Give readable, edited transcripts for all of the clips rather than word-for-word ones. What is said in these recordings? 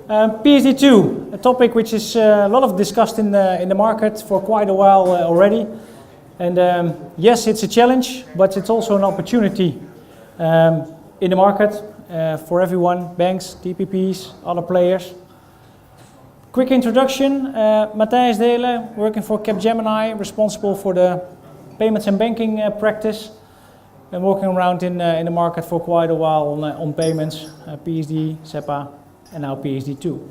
PSD2, a topic which is a lot of discussed in the market for quite a while already. And yes, it's a challenge, but it's also an opportunity in the market for everyone, banks, TPPs, other players. Quick introduction, Matthijs Delen, working for Capgemini, responsible for the payments and banking practice. Been walking around in the market for quite a while on payments, PSD, SEPA, and now PSD2.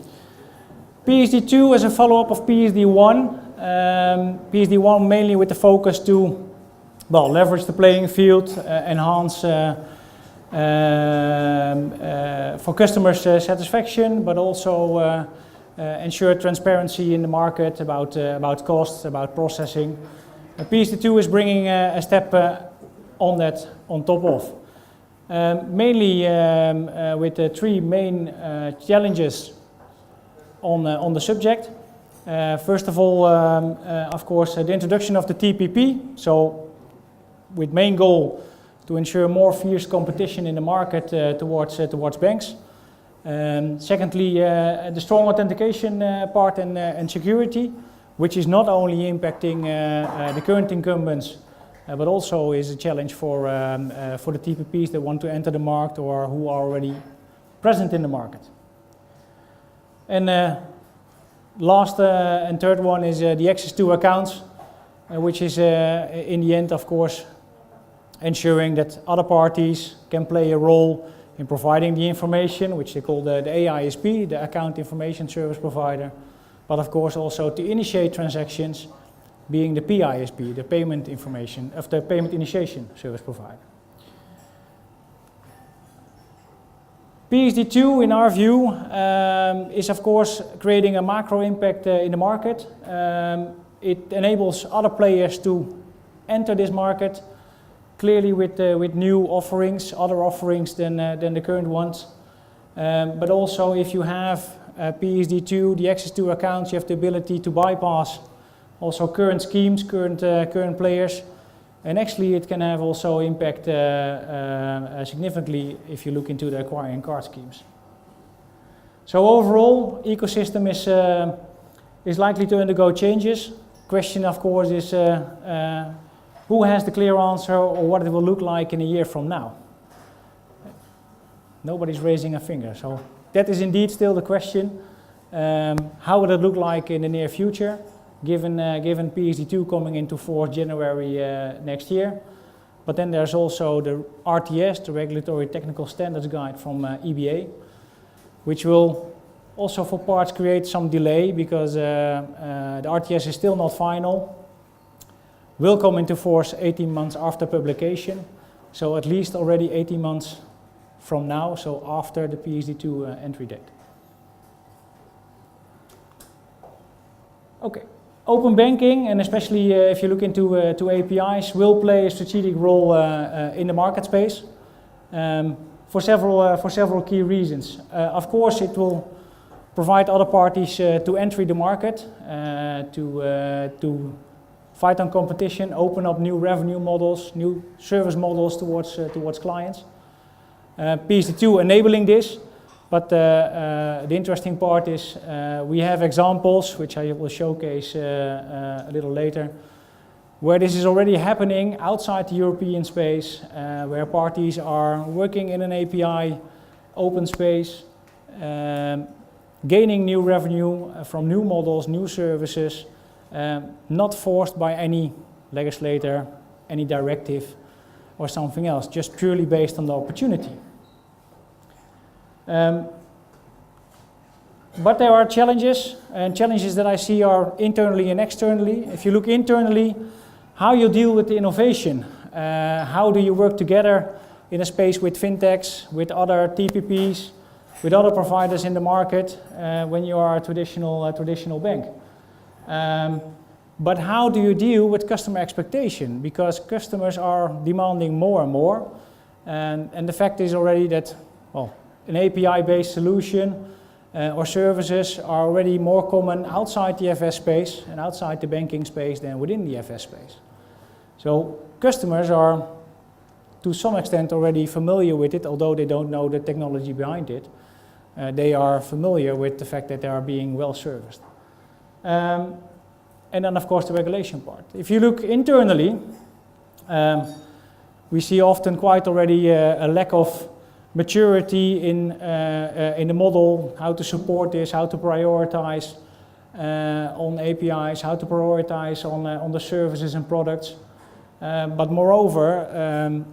PSD2 is a follow-up of PSD1. PSD1 mainly with the focus to, well, leverage the playing field, enhance for customers' satisfaction, on also ensure transparency in the market about costs, about processing. PSD2 is bringing a step on that on top of. Mainly with the three main challenges on the subject. First of all, of course, the introduction of the TPP, so with main goal to ensure more fierce competition in the market towards banks. Secondly, the strong authentication part and security, which is not only impacting the current incumbents, but also is a challenge for the TPPs that want to enter the market or who are already present in the market. And last and third one is the access to accounts, which is in the end, of course, ensuring that other parties can play a role in providing the information, which they call the AISP, the Account Information Service Provider, but of course also to initiate transactions, being the PISP, the Payment Information of the Payment Initiation Service Provider. PSD2, in our view, is of course creating a macro impact in the market. It enables other players to enter this market clearly with new offerings, other offerings than the current ones. But also if you have PSD2, the access to accounts, you have the ability to bypass also current schemes, current players, and actually it can have also impact significantly if you look into the acquiring card schemes. So overall, ecosystem is likely to undergo changes. Question, of course, is who has the clear answer or what it will look like in a year from now? Nobody's raising a finger, so that is indeed still the question. How will it look like in the near future? Given PSD2 coming into force January next year. But then there's also the RTS, the Regulatory Technical Standards Guide from EBA, which will also for parts create some delay because the RTS is still not final. Will come into force 18 months after publication, so at least already 18 months from now, so after the PSD2 entry date. Okay. Open banking, and especially if you look into APIs, will play a strategic role in the market space for several key reasons. Of course, it will provide other parties to enter the market, to fight on competition, open up new revenue models, new service models towards clients. PSD2 enabling this. But the interesting part is we have examples, which I will showcase a little later, where this is already happening outside the European space, where parties are working in an API open space, gaining new revenue from new models, new services, not forced by any legislator, any directive or something else, just purely based on the opportunity. But there are challenges, and challenges that I see are internally and externally. If you look internally, how you deal with the innovation, how do you work together in a space with fintechs, with other TPPs, with other providers in the market when you are a traditional bank. But how do you deal with customer expectation? Because customers are demanding more and more, and the fact is already that, well, an API-based solution or services are already more common outside the FS space and outside the banking space than within the FS space. So customers are to some extent already familiar with it, although they don't know the technology behind it. they are familiar with the fact that they are being well serviced. And then of course the regulation part. If you look internally, we see often quite already a lack of maturity in the model, how to support this, how to prioritize on APIs, how to prioritize on the services and products. But moreover,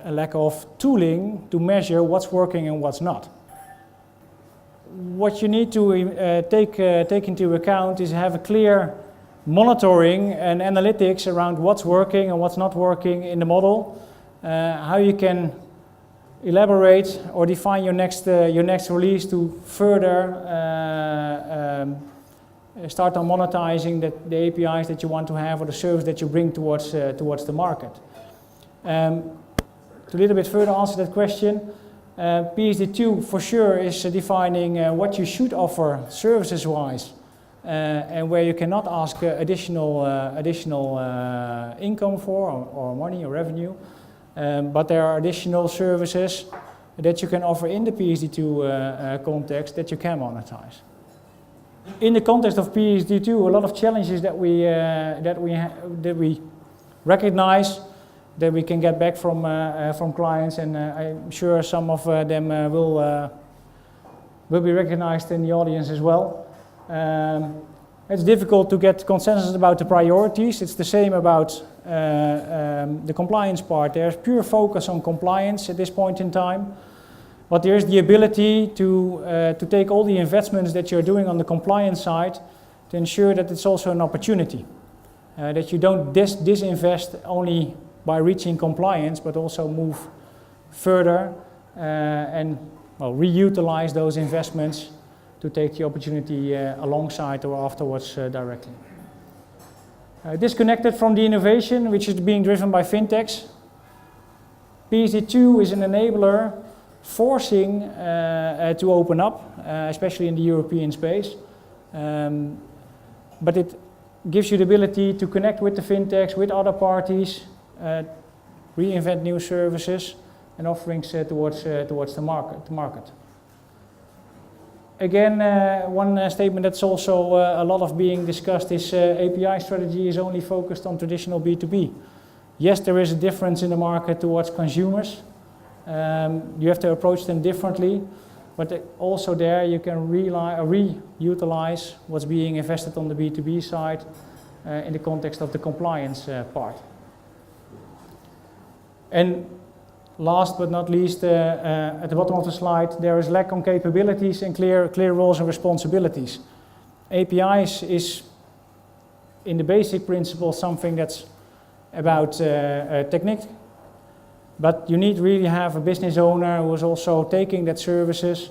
a lack of tooling to measure what's working and what's not. What you need to take into account is have a clear monitoring and analytics around what's working and what's not working in the model, how you can elaborate or define your next release to further start on monetizing the APIs that you want to have or the service that you bring towards the market. To a little bit further answer that question, PSD2 for sure is defining what you should offer services-wise and where you cannot ask additional income for or money or revenue. But there are additional services that you can offer in the PSD2 context that you can monetize. In the context of PSD2, a lot of challenges that we recognize that we can get back from clients, and I'm sure some of them will be recognized in the audience as well. It's difficult to get consensus about the priorities. It's the same about the compliance part. There's pure focus on compliance at this point in time, but there's the ability to take all the investments that you're doing on the compliance side to ensure that it's also an opportunity, that you don't disinvest only by reaching compliance, but also move further and reutilize those investments to take the opportunity alongside or afterwards directly. Disconnected from the innovation, which is being driven by fintechs, PSD2 is an enabler forcing to open up, especially in the European space. But it gives you the ability to connect with the fintechs, with other parties, reinvent new services and offerings towards the market. Again, one statement that's also a lot of being discussed is API strategy is only focused on traditional B2B. Yes, there is a difference in the market towards consumers. You have to approach them differently, but also there you can reutilize what's being invested on the B2B side in the context of the compliance part. And last but not least, at the bottom of the slide, there is lack on capabilities and clear roles and responsibilities. APIs is, in the basic principle, something that's about technique, but you need really have a business owner who is also taking that services,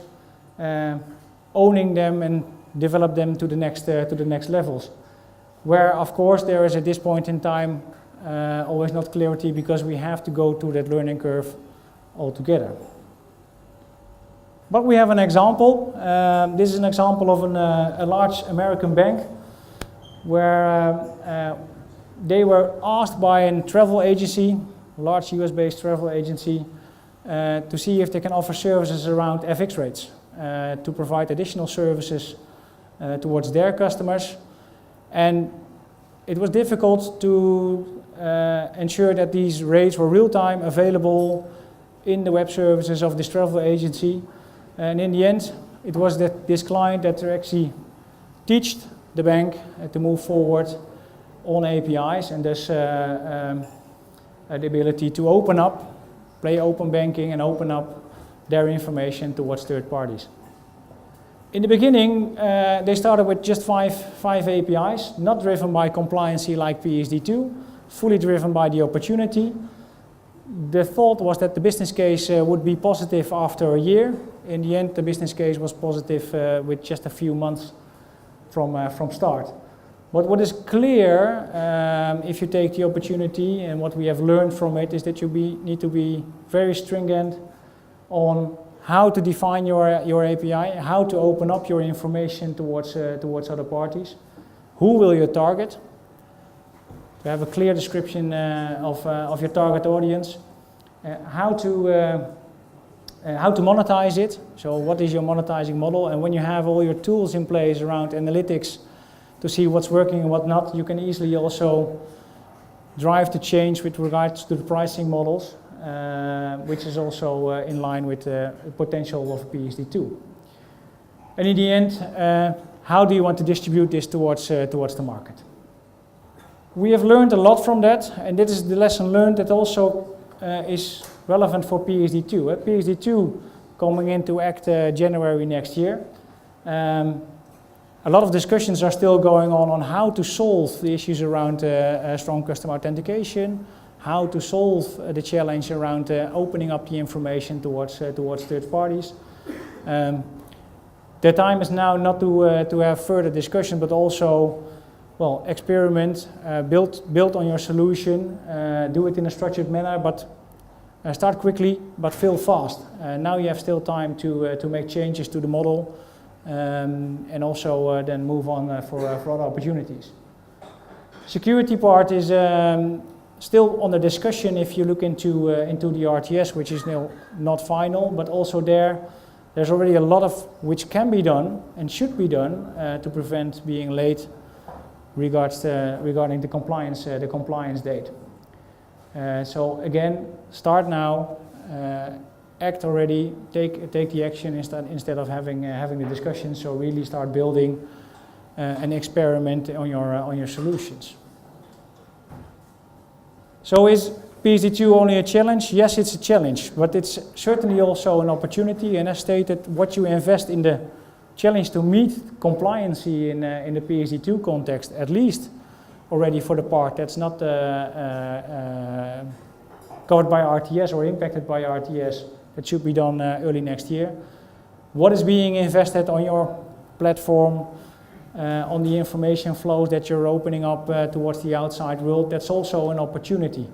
owning them and develop them to the next levels. Where, of course, there is at this point in time always not clarity because we have to go through that learning curve altogether. But we have an example. This is an example of a large American bank where they were asked by a travel agency, a large US-based travel agency, to see if they can offer services around FX rates, to provide additional services towards their customers. And it was difficult to ensure that these rates were real-time available in the web services of this travel agency. And in the end, it was this client that actually taught the bank to move forward on APIs and thus the ability to open up, play open banking and open up their information towards third parties. In the beginning, they started with just five APIs, not driven by compliancy like PSD2, fully driven by the opportunity. The thought was that the business case would be positive after a year. In the end, the business case was positive with just a few months from start. But what is clear, if you take the opportunity, and what we have learned from it, is that you need to be very stringent on how to define your API, how to open up your information towards other parties, who will you target, to have a clear description of your target audience, how to how to monetize it. So what is your monetizing model? And when you have all your tools in place around analytics to see what's working and what not, you can easily also drive the change with regards to the pricing models, which is also in line with the potential of PSD2. And in the end, how do you want to distribute this towards the market? We have learned a lot from that, and this is the lesson learned that also is relevant for PSD2. PSD2 coming into act January next year. A lot of discussions are still going on how to solve the issues around strong customer authentication, how to solve the challenge around opening up the information towards third parties. The time is now not to have further discussion, but also, well, experiment, build on your solution, do it in a structured manner, but start quickly, but fail fast. Now you have still time to make changes to the model, and also then move on for other opportunities. Security part is still under discussion if you look into the RTS, which is now not final, but also there's already a lot of which can be done and should be done to prevent being late regarding the compliance date. So again, start now. Act already, take the action instead of having the discussion. So really start building and experiment on your solutions. So is PSD2 only a challenge? Yes, it's a challenge, but it's certainly also an opportunity. And as stated, what you invest in the challenge to meet compliancy in the PSD2 context, at least already for the part that's not covered by RTS or impacted by RTS. That should be done early next year. What is being invested on your platform, on the information flows that you're opening up towards the outside world, that's also an opportunity.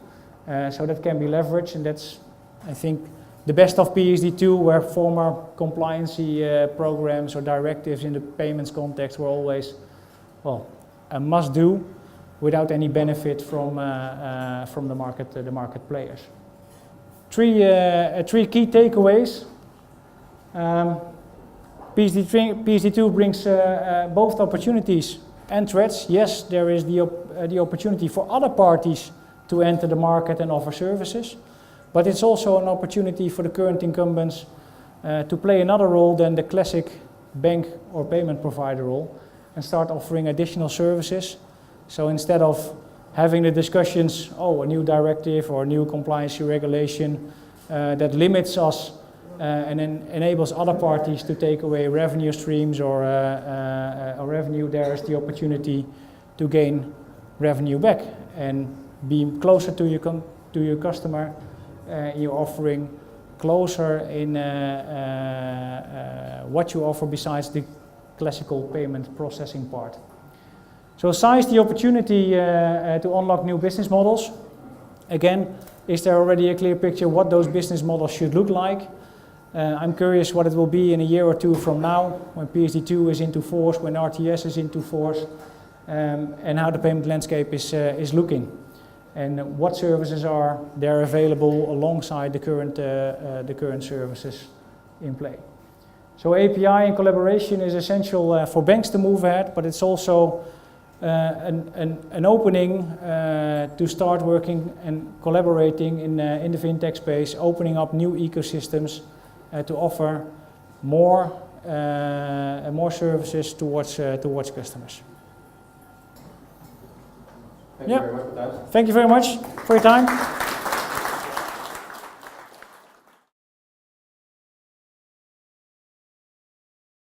So that can be leveraged, and that's, I think, the best of PSD2, where former compliancy programs or directives in the payments context were always, well, a must-do without any benefit from the market players. Three key takeaways. PSD2 brings both opportunities and threats. Yes, there is the opportunity for other parties to enter the market and offer services, but it's also an opportunity for the current incumbents to play another role than the classic bank or payment provider role and start offering additional services. So instead of having the discussions, a new directive or a new compliance regulation that limits us and then enables other parties to take away revenue streams or revenue, there is the opportunity to gain revenue back and be closer to your customer. You're offering closer in what you offer besides the classical payment processing part. So size the opportunity to unlock new business models. Again, is there already a clear picture what those business models should look like? I'm curious what it will be in a year or two from now, when PSD2 is into force, when RTS is into force, and how the payment landscape is looking, and what services are there available alongside the current services in play. So API and collaboration is essential for banks to move ahead, but it's also an opening to start working and collaborating in the fintech space, opening up new ecosystems to offer more services towards customers. Thank you very much, Matthijs. Thank you very much for your time.